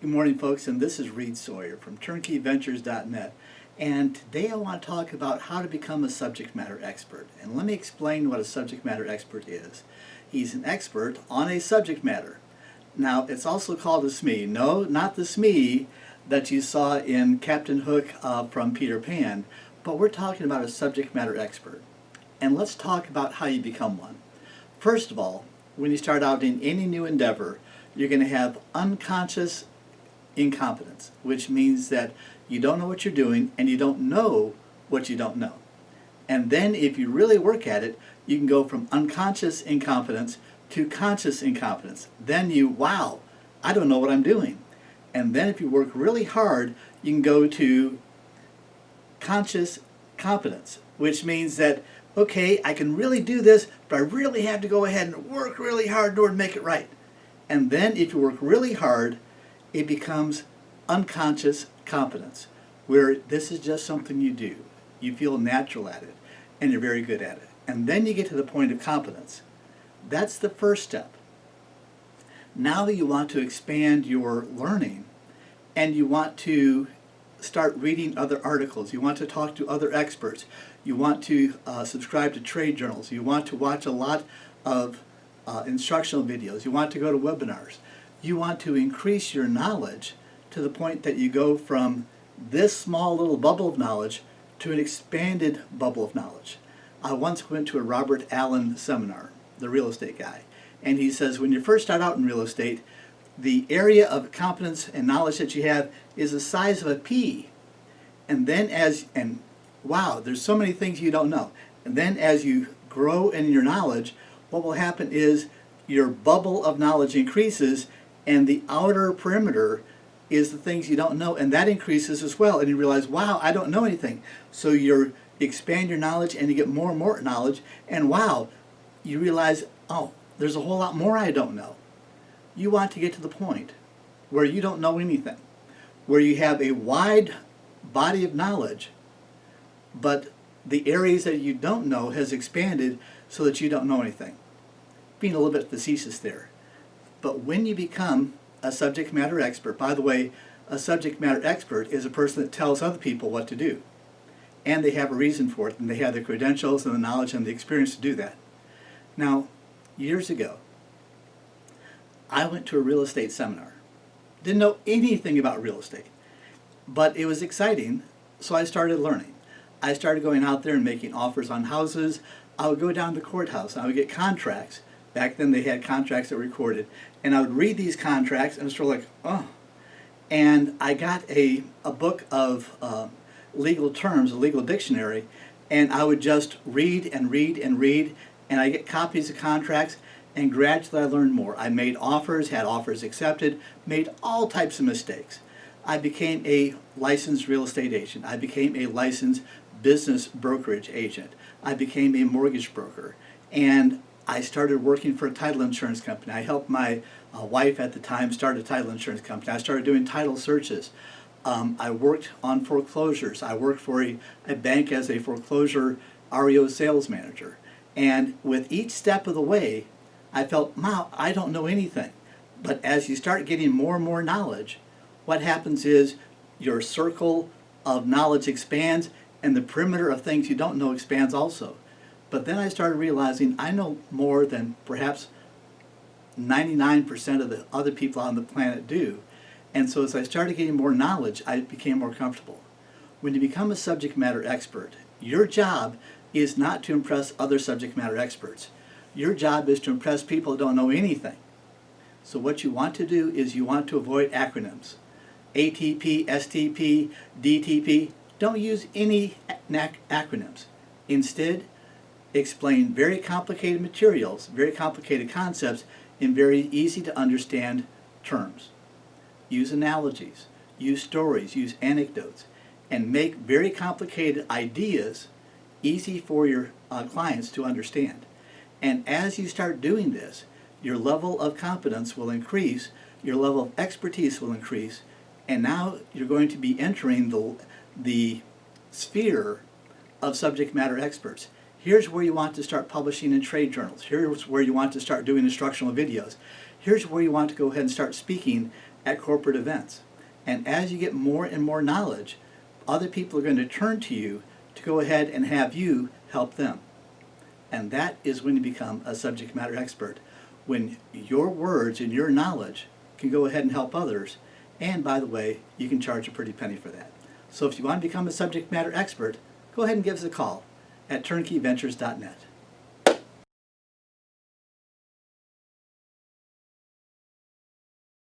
Good morning, folks, and this is Sawyer from turnkeyventures.net. And today I want to talk about how to become a subject matter expert. And let me explain what a subject matter expert is. He's an expert on a subject matter. Now, it's also called a SME. No, not the SME that you saw in Captain Hook from Peter Pan, but we're talking about a subject matter expert. And let's talk about how you become one. First of all, when you start out in any new endeavor, you're going to have unconscious incompetence, which means that you don't know what you're doing and you don't know what you don't know. And then if you really work at it, you can go from unconscious incompetence to conscious incompetence. Then wow, I don't know what I'm doing. And then if you work really hard, you can go to conscious competence, which means that, okay, I can really do this, but I really have to go ahead and work really hard in order to make it right. And then if you work really hard, it becomes unconscious competence, where this is just something you do. You feel natural at it, and you're very good at it. And then you get to the point of competence. That's the first step. Now you want to expand your learning, and you want to start reading other articles. You want to talk to other experts. You want to subscribe to trade journals. You want to watch a lot of instructional videos. You want to go to webinars. You want to increase your knowledge to the point that you go from this small little bubble of knowledge to an expanded bubble of knowledge. I once went to a Robert Allen seminar, the real estate guy, and he says when you first start out in real estate, the area of competence and knowledge that you have is the size of a pea. And then wow, there's so many things you don't know. And then as you grow in your knowledge, what will happen is your bubble of knowledge increases, and the outer perimeter is the things you don't know, and that increases as well. And you realize, wow, I don't know anything. So you expand your knowledge and you get more and more knowledge, and wow, you realize, oh, there's a whole lot more I don't know. You want to get to the point where you don't know anything, where you have a wide body of knowledge, but the areas that you don't know has expanded so that you don't know anything. Being a little bit facetious there. But when you become a subject matter expert, by the way, a subject matter expert is a person that tells other people what to do. And they have a reason for it, and they have the credentials and the knowledge and the experience to do that. Now, years ago, I went to a real estate seminar. Didn't know anything about real estate, but it was exciting, so I started learning. I started going out there and making offers on houses. I would go down to the courthouse, and I would get contracts. Back then they had contracts that were recorded. And I would read these contracts and it's sort of like, oh. And I got a book of legal terms, a legal dictionary, and I would just read and read and read, and I get copies of contracts, and gradually I learned more. I made offers, had offers accepted, made all types of mistakes. I became a licensed real estate agent. I became a licensed business brokerage agent. I became a mortgage broker. And I started working for a title insurance company. I helped my wife at the time start a title insurance company. I started doing title searches. I worked on foreclosures. I worked for a bank as a foreclosure REO sales manager. And with each step of the way, I felt, wow, I don't know anything. But as you start getting more and more knowledge, what happens is your circle of knowledge expands, and the perimeter of things you don't know expands also. But then I started realizing I know more than perhaps 99% of the other people on the planet do. And so as I started getting more knowledge, I became more comfortable. When you become a subject matter expert, your job is not to impress other subject matter experts. Your job is to impress people who don't know anything. So what you want to do is you want to avoid acronyms. ATP, STP, DTP. Don't use any acronyms. Instead, explain very complicated materials, very complicated concepts in very easy to understand terms. Use analogies, use stories, use anecdotes, and make very complicated ideas easy for your clients to understand. And as you start doing this, your level of competence will increase, your level of expertise will increase, and now you're going to be entering the sphere of subject matter experts. Here's where you want to start publishing in trade journals. Here's where you want to start doing instructional videos. Here's where you want to go ahead and start speaking at corporate events. And as you get more and more knowledge, other people are going to turn to you to go ahead and have you help them. And that is when you become a subject matter expert, when your words and your knowledge can go ahead and help others. And by the way, you can charge a pretty penny for that. So if you want to become a subject matter expert, go ahead and give us a call at turnkeyventures.net.